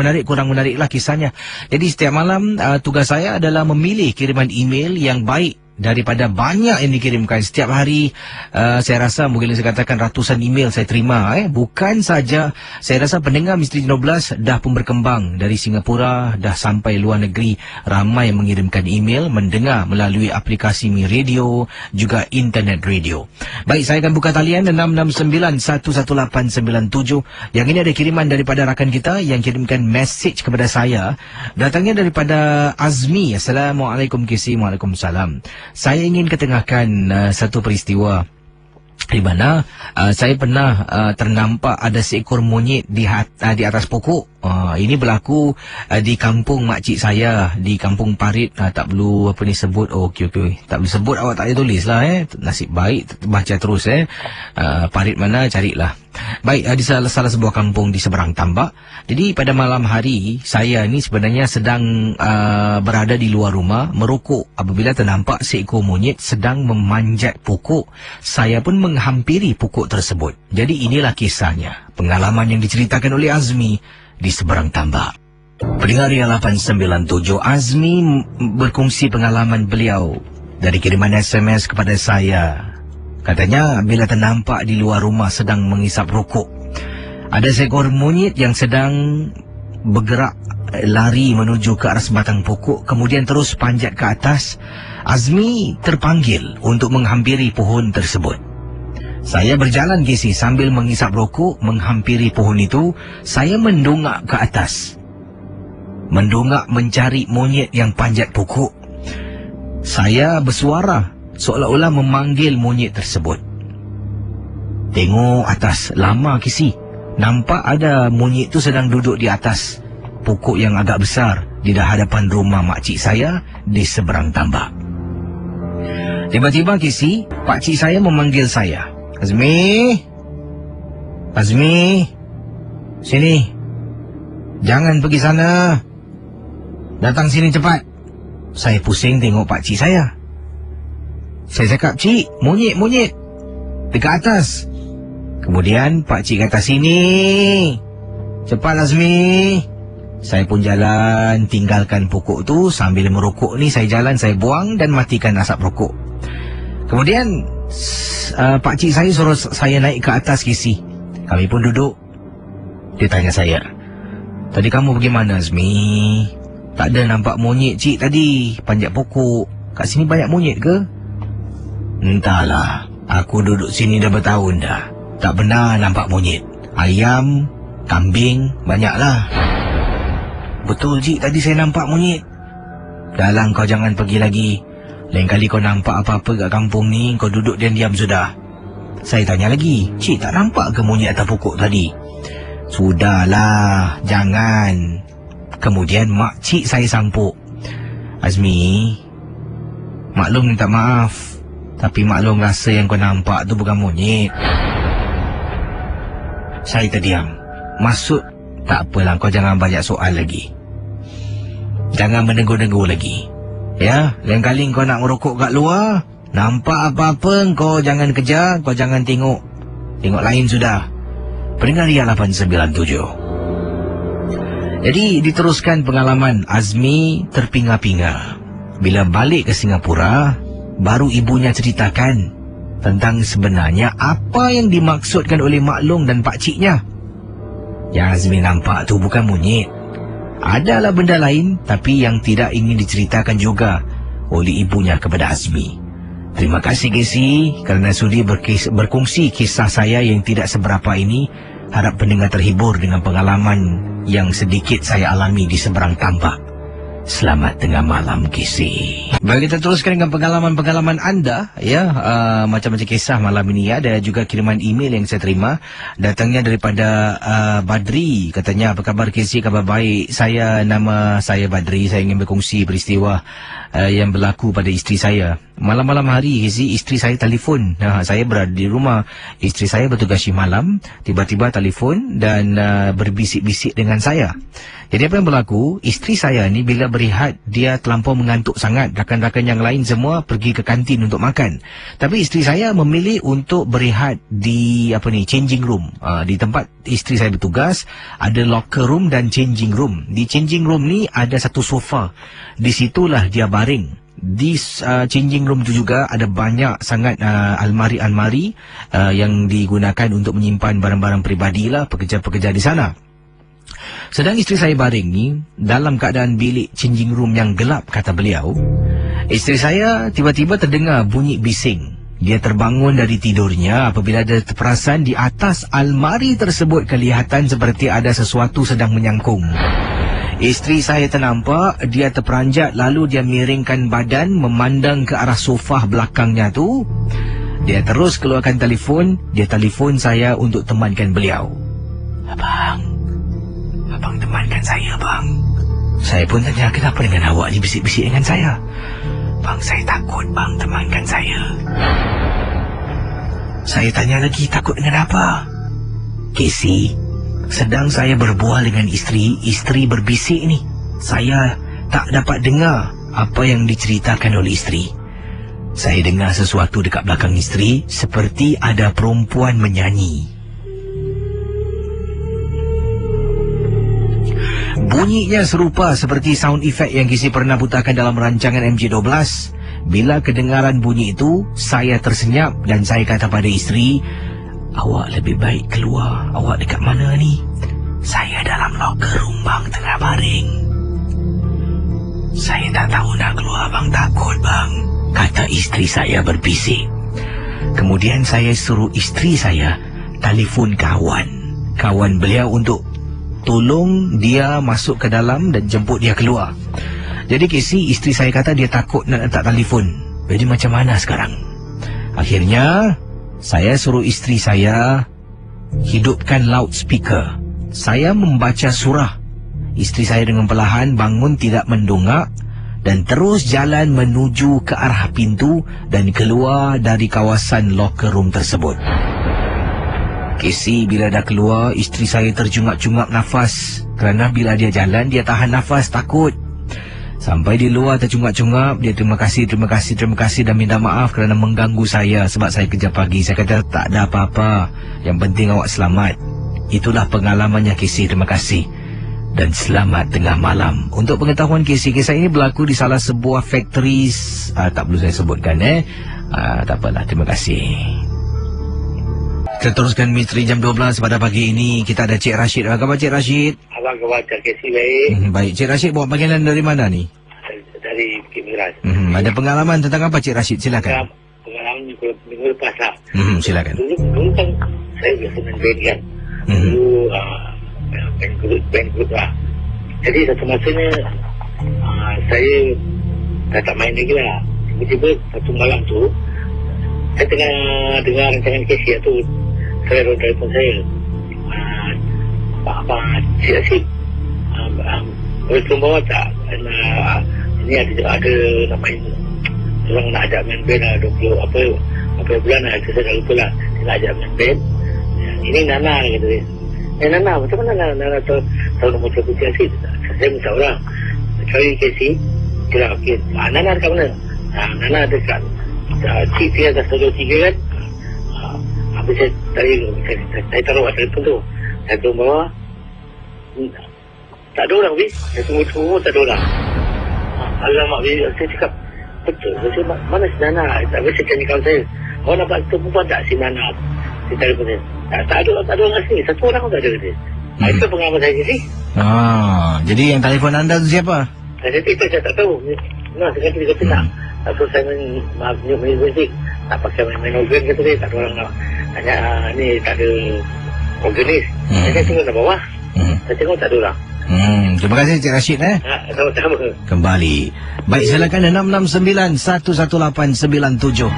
menariklah kisahnya. Jadi setiap malam tugas saya adalah memilih kiriman email yang baik daripada banyak yang dikirimkan setiap hari. Saya rasa mungkin saya katakan ratusan email saya terima. Bukan saja, saya rasa pendengar Misteri 12 dah pun berkembang dari Singapura, dah sampai luar negeri. Ramai yang mengirimkan email, mendengar melalui aplikasi Mi Radio, juga internet radio. Baik, saya akan buka talian 669-11897. Yang ini ada kiriman daripada rakan kita yang kirimkan message kepada saya. Datangnya daripada Azmi. Assalamualaikum KC. Waalaikumsalam. Saya ingin ketengahkan satu peristiwa di mana saya pernah ternampak ada seekor monyet di atas pokok. Ini berlaku di kampung makcik saya, di kampung Parit. Tak perlu sebut. Okey. Tak boleh sebut, awak tak boleh tulis lah. Nasib baik, baca terus. Parit mana, carilah. Baik, di salah sebuah kampung di seberang tambak. Jadi pada malam hari, saya ni sebenarnya sedang berada di luar rumah merokok apabila ternampak seekor monyet sedang memanjat pokok. Saya pun menghampiri pokok tersebut. Jadi inilah kisahnya, pengalaman yang diceritakan oleh Azmi di seberang tambak. Pendengar Ria 897, Azmi berkongsi pengalaman beliau dari kiriman SMS kepada saya. Katanya bila ternampak di luar rumah sedang mengisap rokok, ada seekor monyet yang sedang bergerak lari menuju ke arah sebatang pokok, kemudian terus panjat ke atas. Azmi terpanggil untuk menghampiri pohon tersebut. Saya berjalan Casey sambil mengisap rokok menghampiri pohon itu. Saya mendongak ke atas, mendongak mencari monyet yang panjat pokok. Saya bersuara seolah-olah memanggil monyet tersebut. Tengok atas, lama Casey. Nampak ada monyet tu sedang duduk di atas pokok yang agak besar di hadapan rumah makcik saya di seberang tambak. Tiba-tiba Casey, pakcik saya memanggil saya. Azmi, sini. Jangan pergi sana. Datang sini cepat. Saya pusing tengok pakcik saya. Saya cakap, cik, monyet. Dekat atas. Kemudian pakcik kata, sini. Cepat Azmi. Saya pun jalan, tinggalkan pokok tu. Sambil merokok ni, saya jalan, saya buang dan matikan asap rokok. Kemudian pakcik saya suruh saya naik ke atas Casey. Kami pun duduk. Dia tanya saya, tadi kamu pergi mana Azmi? Tak ada nampak monyet cik tadi panjat pokok. Kat sini banyak monyet ke? Entahlah, aku duduk sini dah bertahun dah, tak pernah nampak monyet. Ayam, kambing, banyaklah. Betul cik, tadi saya nampak monyet. Dahlah, kau jangan pergi lagi. Lain kali kau nampak apa-apa kat kampung ni, kau duduk diam-diam sudah. Saya tanya lagi, cik tak nampak ke monyet atas pokok tadi? Sudahlah, jangan. Kemudian makcik saya sampuk. Azmi, maklum minta maaf, tapi maklum rasa yang kau nampak tu bukan monyet. Saya terdiam. Maksud, tak apalah, kau jangan banyak soal lagi. Jangan menegur-negur lagi. Ya, lain kali kau nak merokok kat luar, nampak apa-apa, kau jangan kejar, kau jangan tengok. Tengok lain sudah. Pendengar Ria 897. Jadi, diteruskan pengalaman Azmi terpinga-pinga. Bila balik ke Singapura, baru ibunya ceritakan tentang sebenarnya apa yang dimaksudkan oleh maklum dan pakciknya. Yang Azmi nampak tu bukan monyet. Adalah benda lain, tapi yang tidak ingin diceritakan juga oleh ibunya kepada Azmi. Terima kasih Casey kerana sudi berkongsi kisah saya yang tidak seberapa ini. Harap pendengar terhibur dengan pengalaman yang sedikit saya alami di seberang tambak. Selamat tengah malam Casey. Baik, kita teruskan dengan pengalaman-pengalaman anda ya. Macam-macam kisah malam ini. Ada juga kiriman email yang saya terima. Datangnya daripada Badri. Katanya, apa khabar Casey? Khabar baik. Nama saya Badri. Saya ingin berkongsi peristiwa yang berlaku pada isteri saya. Malam-malam hari Casey, isteri saya telefon. Saya berada di rumah. Isteri saya bertugas shift malam. Tiba-tiba telefon dan berbisik-bisik dengan saya. Jadi apa yang berlaku, isteri saya ni bila berehat, dia terlampau mengantuk sangat. Rakan-rakan yang lain semua pergi ke kantin untuk makan. Tapi isteri saya memilih untuk berehat di changing room. Di tempat isteri saya bertugas, ada locker room dan changing room. Di changing room ni ada satu sofa. Di situlah dia baring. Di changing room tu juga ada banyak sangat almari-almari yang digunakan untuk menyimpan barang-barang peribadi lah pekerja-pekerja di sana. Sedang isteri saya baring ni dalam keadaan bilik changing room yang gelap, kata beliau. Isteri saya tiba-tiba terdengar bunyi bising. Dia terbangun dari tidurnya apabila dia terperasan di atas almari tersebut kelihatan seperti ada sesuatu sedang menyangkung. Isteri saya ternampak, dia terperanjat lalu dia miringkan badan memandang ke arah sofa belakangnya tu. Dia terus keluarkan telefon, dia telefon saya untuk temankan beliau. Abang temankan saya, bang. Saya pun tanya, kenapa dengan awak ni bisik-bisik dengan saya? Bang, saya takut, bang, temankan saya. Saya tanya lagi, takut dengan apa? Casey, sedang saya berbual dengan isteri berbisik ni. Saya tak dapat dengar apa yang diceritakan oleh isteri. Saya dengar sesuatu dekat belakang isteri, seperti ada perempuan menyanyi. Bunyinya serupa seperti sound effect yang Casey pernah putarkan dalam rancangan MJ12. Bila kedengaran bunyi itu, saya tersenyap dan saya kata pada isteri, awak lebih baik keluar. Awak dekat mana ni? Saya dalam locker room, bang, tengah baring. Saya tak tahu nak keluar, bang, takut, bang, kata isteri saya berbisik. Kemudian saya suruh isteri saya telefon kawan beliau untuk tolong dia masuk ke dalam dan jemput dia keluar. Jadi Casey, isteri saya kata dia takut nak letak telefon. Jadi macam mana sekarang? Akhirnya saya suruh isteri saya hidupkan loudspeaker. Saya membaca surah. Isteri saya dengan perlahan bangun, tidak mendongak, dan terus jalan menuju ke arah pintu dan keluar dari kawasan locker room tersebut. Casey, bila dah keluar, isteri saya terjungak-jungak nafas. Kerana bila dia jalan, dia tahan nafas, takut. Sampai di luar terjungak-jungak, dia terima kasih dan minta maaf kerana mengganggu saya sebab saya kerja pagi. Saya kata, tak ada apa-apa. Yang penting awak selamat. Itulah pengalamannya Casey, terima kasih. Dan selamat tengah malam. Untuk pengetahuan Casey, kisah ini berlaku di salah sebuah factory. Tak perlu saya sebutkan tak apalah, terima kasih. Kita teruskan misteri jam 12 pada pagi ini. Kita ada Cik Rashid. Apa khabar Cik Rashid? Abang khabar Casey baik. Baik, Cik Rashid bawa panggilan dari mana ni? Dari Bukit Miras. Ada pengalaman tentang apa Cik Rashid? Silakan. Pengalaman minggu lepas lah. Silakan. Dulu kan saya biasa main band kan. Dulu band group lah. Jadi satu masa ni saya dah tak main lagi lah. Tiba-tiba satu malam tu Saya tengah dengar rancangan Casey tu. Saya telefon saya. Pak Cik Asyik. Boleh tolong bawa tak? Ini ada namanya. Orang nak ajak main band lah 20 apa bulan lah. Saya dah lupa lah. Dia nak ajak main band. Ini Nana kata dia. Nana macam mana Nana tahu nombor telefon Cik Asyik? Saya minta orang. Cari Casey. Kira okey. Nana dekat mana? Nana dekat TV atas 23 kan. Habis saya taruh telefon tu. Saya tunggu bawah. Tak ada orang, Wis. Saya tunggu tak ada orang. Alamak, Wis. Saya cakap, betul. Saya cakap, mana si Nana? Tapi saya tanya kawan saya. Awak nampak tu perempuan tak si Nana? Saya telefon dia. Tak ada orang sini. Satu orang pun tak ada dia. Itu pengalaman saya sini. Jadi yang telefon anda tu siapa? Saya tak tahu. Saya kata tak. Lepas tu saya main muzik. Tak pakai main organ kata dia. Tak ada orang nak tanya ni tak ada organis. Saya tengok kat bawah. Saya tengok tak ada orang. Terima kasih Cik Rashid. Sama-sama. Kembali. Baik, silakan 669-11897.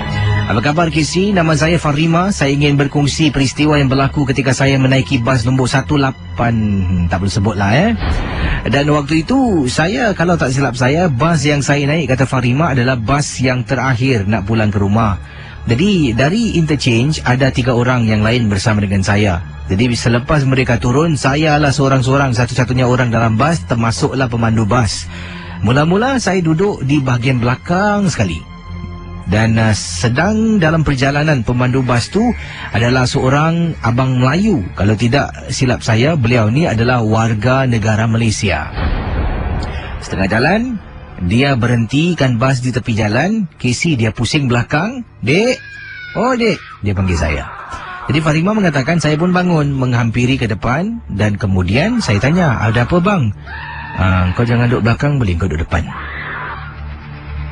Apa khabar Casey? Nama saya Farima. Saya ingin berkongsi peristiwa yang berlaku ketika saya menaiki bas nombor 18. Tak perlu sebutlah Dan waktu itu saya, kalau tak silap saya, bas yang saya naik, kata Farima, adalah bas yang terakhir nak pulang ke rumah. Jadi dari interchange ada 3 orang yang lain bersama dengan saya. Jadi selepas mereka turun, saya lah seorang-seorang, satu-satunya orang dalam bas, termasuklah pemandu bas. Mula-mula saya duduk di bahagian belakang sekali. Dan sedang dalam perjalanan, pemandu bas tu adalah seorang abang Melayu. Kalau tidak silap saya, beliau ni adalah warga negara Malaysia. Setengah jalan, dia berhentikan bas di tepi jalan. Casey, dia pusing belakang. Dek. Oh, Dek. Dia panggil saya. Jadi Farima mengatakan saya pun bangun, menghampiri ke depan. Dan kemudian saya tanya, ada apa bang? Kau jangan duduk belakang, boleh kau duduk depan.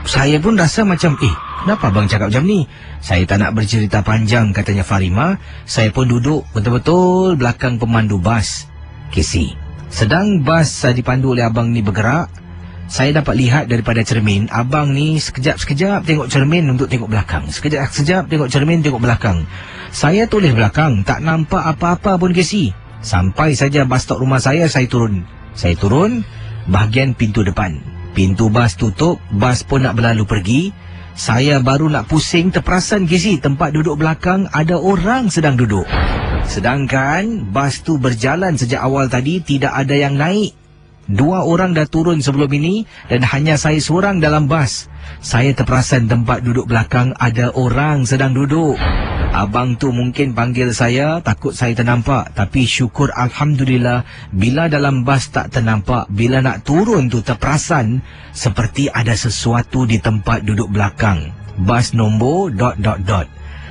Saya pun rasa macam, kenapa abang cakap macam ni? Saya tak nak bercerita panjang, katanya Farima. Saya pun duduk betul-betul belakang pemandu bas. Casey, sedang bas dipandu oleh abang ni bergerak, saya dapat lihat daripada cermin, abang ni sekejap-sekejap tengok cermin untuk tengok belakang. Sekejap-sekejap tengok cermin, tengok belakang. Saya toleh belakang, tak nampak apa-apa pun Casey. Sampai saja bas stop rumah saya turun. Saya turun bahagian pintu depan. Pintu bas tutup, bas pun nak berlalu pergi. Saya baru nak pusing, terperasan Casey, tempat duduk belakang ada orang sedang duduk. Sedangkan bas tu berjalan sejak awal tadi, tidak ada yang naik. 2 orang dah turun sebelum ini dan hanya saya seorang dalam bas. Saya terperasan tempat duduk belakang ada orang sedang duduk. Abang tu mungkin panggil saya, takut saya ternampak. Tapi syukur Alhamdulillah, bila dalam bas tak ternampak, bila nak turun tu terperasan seperti ada sesuatu di tempat duduk belakang. Bas nombor ...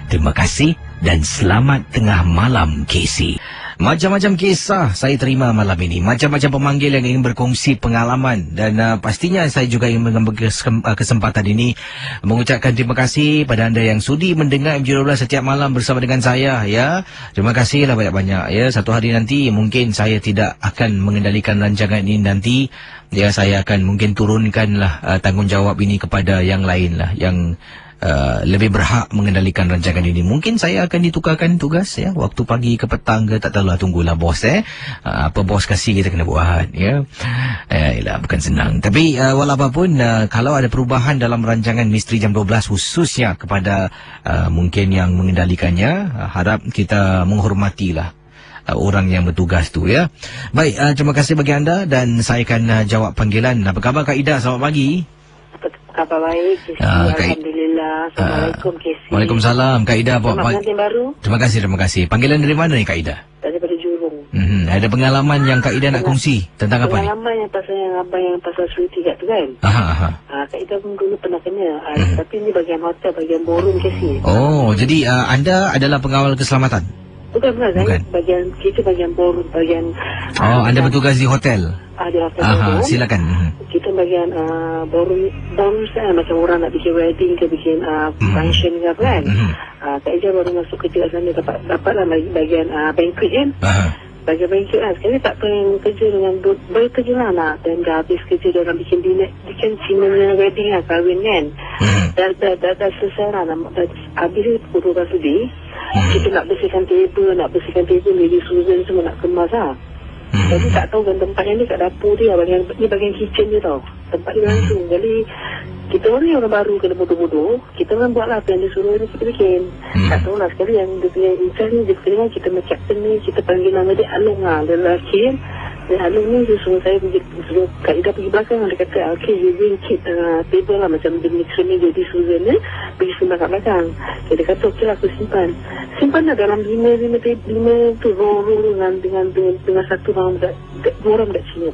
Terima kasih dan selamat tengah malam Casey. Macam-macam kisah saya terima malam ini. Macam-macam pemanggil yang ingin berkongsi pengalaman. Dan pastinya saya juga ingin mengambil kesempatan ini mengucapkan terima kasih pada anda yang sudi mendengar MJ12 setiap malam bersama dengan saya. Ya, terima kasihlah banyak-banyak. Ya, satu hari nanti mungkin saya tidak akan mengendalikan rancangan ini nanti. Ya, saya akan mungkin turunkanlah tanggungjawab ini kepada yang lain lah, yang lebih berhak mengendalikan rancangan ini. Mungkin saya akan ditukarkan tugas ya, waktu pagi ke petang ke, tak tahulah, tunggulah bos apa bos kasih kita kena buat ya. Yalah, bukan senang. Tapi walau apapun, kalau ada perubahan dalam rancangan Misteri Jam 12 khususnya kepada mungkin yang mengendalikannya, harap kita menghormatilah orang yang bertugas tu ya. Baik, terima kasih bagi anda dan saya akan jawab panggilan. Apa khabar Kak Ida? Selamat pagi. Khabar baik, Alhamdulillah. Assalamualaikum, Casey. Waalaikumsalam, Kak Ida. Selamat pengantin baru. Terima kasih. Panggilan dari mana ni Kak Ida? Daripada Jurong. Ada pengalaman yang Kak Ida nak kongsi tentang apa ni? Pengalaman yang pasal security kat tu kan. Kak Ida pun dulu pernah kena. Tapi ni bagian hotel, bagian ballroom, Casey. Oh, jadi anda adalah pengawal keselamatan? Bukan. Kita bagian ballroom, bagian... Anda bertugas di hotel? Di hotel ballroom. Silakan. Kita bagian ballroom macam orang nak bikin wedding ke bikin function ke apa kan. Kak Ida baru masuk kerja kat sana, dapatlah bagian banquet kan. bagi-bagi kerja. Sekali tak pengen kerja dengan berkerja lah nak. Dan dah habis kerja, dia orang bikin dinner. Bikin Cina wedding lah, kahwin kan. Dah selesai lah. Habis pukul 12 tadi. Kita nak bersihkan table, Lady Susan semua nak kemas lah. Jadi tak tahu kan tempat yang ni kat dapur dia, bagian kitchen dia tau. Tempat dia langsung. Jadi kita orang baru kena bodoh-bodoh. Kita orang buat lah apa yang dia suruh ni, kita bikin. Tak tahu lah sekali yang dia punya incharge ni, dia kena kita macam captain ni, kita panggil nama dia Alung lah. Dia lelaki kan. Dan Alung ni dia suruh saya suruh Kak Ida pergi belakang. Dia kata okay, you bring keep table lah, macam dia mixer ni jadi Susan ni, pergi simpan kat belakang. Dia kata okey lah, aku simpan lah dalam 5 tu roll dengan satu orang dua orang kat sini.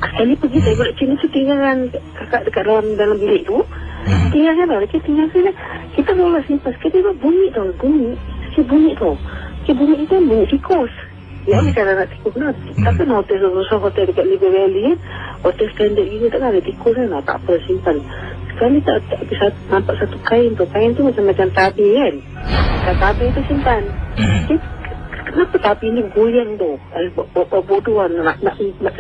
Sekali pergi saya buat Cina tu tinggalkan kakak dekat dalam bilik tu. Tinggalkan lah, tinggalkan lah. Kita bawa simpan. Sekali dia bunyi tau. Bunyi itu kan bunyi tikus. Ya, macam nak tikus lah. Tapi hotel dekat Liver Valley kan, hotel standard gini tak ada tikus kan. Tak apa, simpan. Sekali tak bisa nampak satu kain tu. Kain tu macam tabi kan. Tabi tu simpan. Kenapa tabi ni goyang tu? Bodoh kan. Nak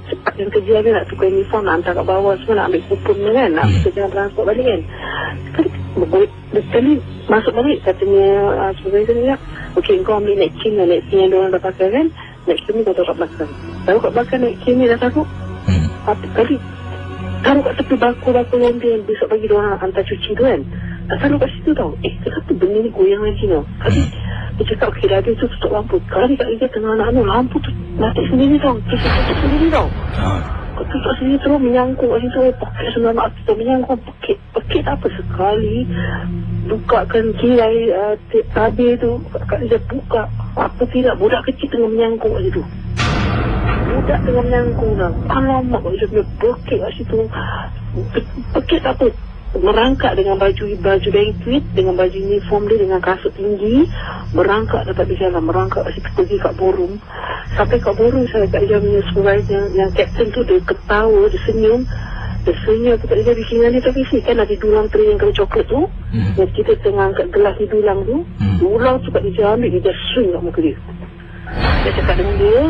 cepat yang kerja dia, nak tukar uniform, nak hantar kat bawah semua, nak ambil kupon ni kan. Nak kerja transport balik kan. Sekali masuk balik, katanya supervisor ni lah, okey, kau ambil naik chain yang diorang dah pakai kan. Naik chain ni kau taruh kat belakang. Taruh kat belakang naik chain ni dah taruh. Tadi taruh kat tepi bako lonti yang besok pagi diorang hantar cuci tu kan. Tak taruh kat situ tau. Kenapa benda ni goyang lagi tau. Tadi dia cakap okey dah, dia tu tutup lampu. Kali kat dia tengah anak-anak lampu tu mati sendiri tau. Tutup sendiri tau. Tutup sendiri terus menyangkut kat situ. Pakai semua anak tu menyangkut. Pekit apa sekali. Bukakan kirai tabir tu. Kat dia buka. Apa tidak, budak kecil tengah menyangkut kat situ. Budak tengah menyangkut tau. Alamak kat situ. Pekit kat situ. Pekit apa. Merangkak dengan baju banquet, dengan baju uniform dia, dengan kasut tinggi, merangkak dapat berjalan, merangkak pergi kat ballroom. Sampai kat ballroom saya kat dia punya supervisor yang captain tu, dia ketawa, dia senyum tu kat dia bikinan dia. Tapi kan ada dulang tray yang kena coklat tu, dan kita tengah angkat gelas di dulang tu, dulang tu kat dia ambil, dia swing kat muka dia. Dia cakap dengan dia,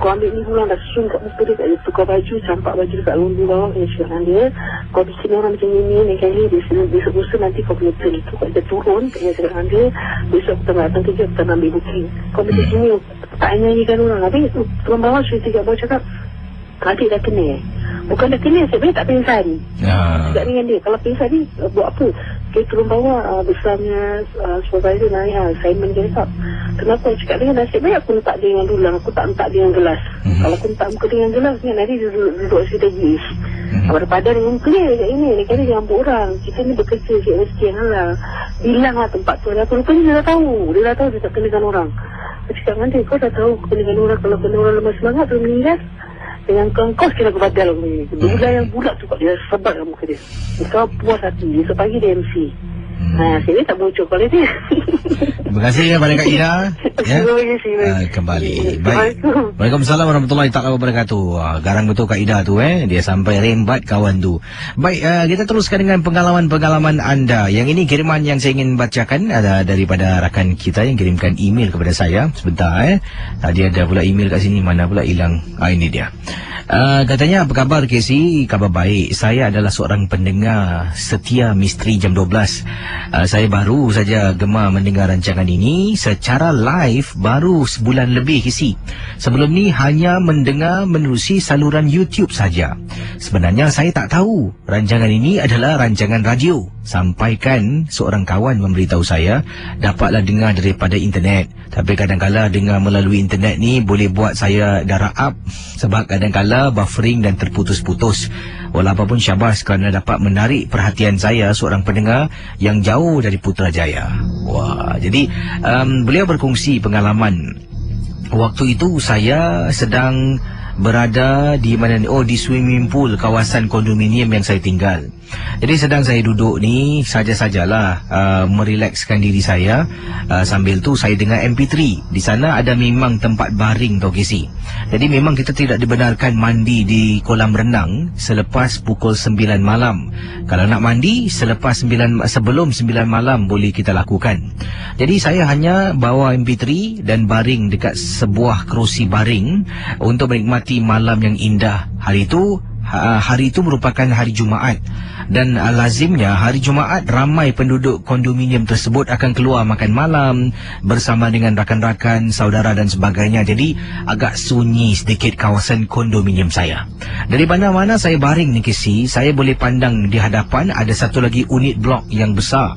kau ambil ni pulang, dah swing kat muka dia, dia tukar baju, campak baju dekat lundu bawah. Dia cakap dengan dia, kau bikin orang macam ni lain kali, besok nanti kau punya turn tu. Dia turun, dia cakap dengan dia, besok kita nak datang kerja, kita nak ambil booking. Kau macam sini, tak nyanyikan orang. Habis turun bawah, swing tiga bawah cakap, adik dah kena. Bukan dah kena, sebenarnya tak pingsan. Cakap dengan dia, kalau pingsan ni, buat apa? Dia turun bawah, besarnya supervisor naik, Simon dia cakap, kenapa? Cakap dengan nasib baik aku letak dia dengan dulang, aku tak letak dia dengan gelas. Kalau aku letak muka dia dengan gelas, nanti dia duduk situ lagi. Daripada dengan muka dia, ini kali dia ambil orang. Kita ni bekerja, cik rezeki yang halal. Bilang lah tempat tu, rupanya dia dah tahu dia tak kenakan orang. Dia cakap dengan dia, kau dah tahu kenakan orang, kalau kena orang lemah semangat, tu meninggal. Dengan kau kira aku badal ni. Budak yang budak tu dia sebat kat muka dia. Kau puas hati. Esok pagi dia MC. Sini tak bocor kalau dia. Terima kasih kepada Kak Ida. Terima kasih. Kembali. Baik. Waalaikumsalam warahmatullahi taala wabarakatuh. Garang betul Kak Ida tu Dia sampai rembat kawan tu. Baik, kita teruskan dengan pengalaman-pengalaman anda. Yang ini kiriman yang saya ingin bacakan ada daripada rakan kita yang kirimkan email kepada saya. Sebentar Tadi ada pula email kat sini, mana pula hilang. Ini dia. Katanya, apa khabar Casey? Khabar baik. Saya adalah seorang pendengar setia Misteri Jam 12. Saya baru saja gemar mendengar rancangan ini secara live baru sebulan lebih Casey. Sebelum ni hanya mendengar menerusi saluran YouTube saja. Sebenarnya saya tak tahu rancangan ini adalah rancangan radio. Sampaikan seorang kawan memberitahu saya, dapatlah dengar daripada internet. Tapi kadang-kala dengar melalui internet ni boleh buat saya darah up, sebab kadang-kala buffering dan terputus-putus. Walaupun syabas kerana dapat menarik perhatian saya, seorang pendengar yang jauh dari Putrajaya. Wah, jadi beliau berkongsi pengalaman. Waktu itu saya sedang berada di mana ni? Oh, di swimming pool kawasan kondominium yang saya tinggal. Jadi sedang saya duduk ni saja-sajalah merelakskan diri saya, sambil tu saya dengar MP3. Di sana ada memang tempat baring tau Casey. Jadi memang kita tidak dibenarkan mandi di kolam renang selepas pukul 9 malam. Kalau nak mandi sebelum 9 malam boleh kita lakukan. Jadi saya hanya bawa MP3 dan baring dekat sebuah kerusi baring untuk menikmati malam yang indah. Hari itu merupakan hari Jumaat, dan lazimnya hari Jumaat ramai penduduk kondominium tersebut akan keluar makan malam bersama dengan rakan-rakan, saudara dan sebagainya. Jadi agak sunyi sedikit kawasan kondominium saya. Dari mana-mana saya baring ni Casey, saya boleh pandang di hadapan ada satu lagi unit blok yang besar.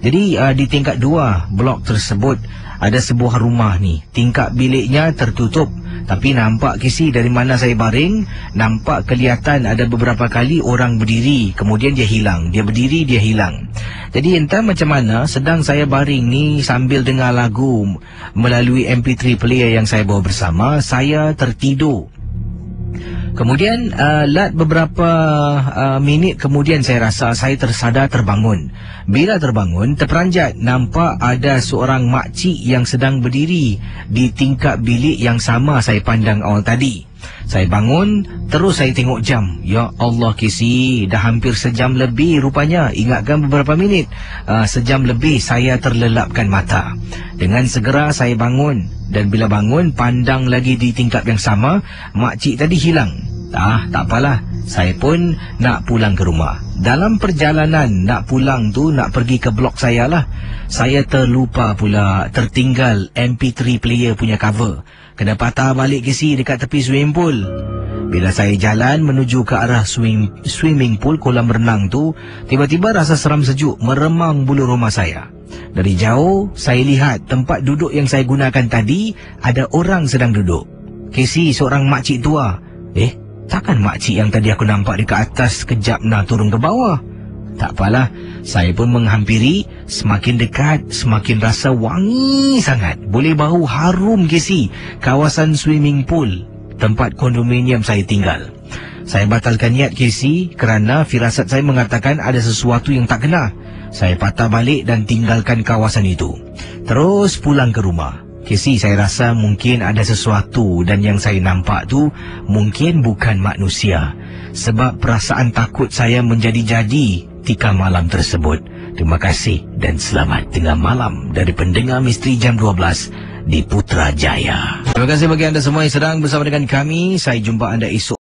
Jadi di tingkat 2 blok tersebut ada sebuah rumah ni. Tingkap biliknya tertutup. Tapi nampak Casey, dari mana saya baring, nampak kelihatan ada beberapa kali orang berdiri, kemudian dia hilang. Dia berdiri, dia hilang. Jadi entah macam mana, sedang saya baring ni sambil dengar lagu melalui MP3 player yang saya bawa bersama, saya tertidur. Kemudian beberapa minit kemudian saya rasa saya tersadar terbangun. Bila terbangun, terperanjat nampak ada seorang makcik yang sedang berdiri di tingkap bilik yang sama saya pandang awal tadi. Saya bangun, terus saya tengok jam. Ya Allah Casey, dah hampir sejam lebih rupanya. Ingatkan beberapa minit. Sejam lebih saya terlelapkan mata. Dengan segera saya bangun. Dan bila bangun, pandang lagi di tingkap yang sama, makcik tadi hilang. Tak apalah. Saya pun nak pulang ke rumah. Dalam perjalanan nak pulang tu, nak pergi ke blok saya lah, saya terlupa pula tertinggal MP3 player punya cover. Kena patah balik Casey dekat tepi swimming pool. Bila saya jalan menuju ke arah swimming pool kolam renang tu, tiba-tiba rasa seram sejuk meremang bulu rumah saya. Dari jauh saya lihat tempat duduk yang saya gunakan tadi ada orang sedang duduk. Casey, seorang makcik tua. Takkan makcik yang tadi aku nampak dekat atas sekejap nak turun ke bawah? Tak apalah, saya pun menghampiri. Semakin dekat, semakin rasa wangi sangat. Boleh bau harum Casey kawasan swimming pool tempat kondominium saya tinggal. Saya batalkan niat Casey kerana firasat saya mengatakan ada sesuatu yang tak kena. Saya patah balik dan tinggalkan kawasan itu. Terus pulang ke rumah. Casey, saya rasa mungkin ada sesuatu dan yang saya nampak tu mungkin bukan manusia. Sebab perasaan takut saya menjadi-jadi ketika malam tersebut. Terima kasih dan selamat tengah malam dari pendengar Misteri Jam 12 di Putrajaya. Terima kasih bagi anda semua yang sedang bersama dengan kami. Saya jumpa anda esok.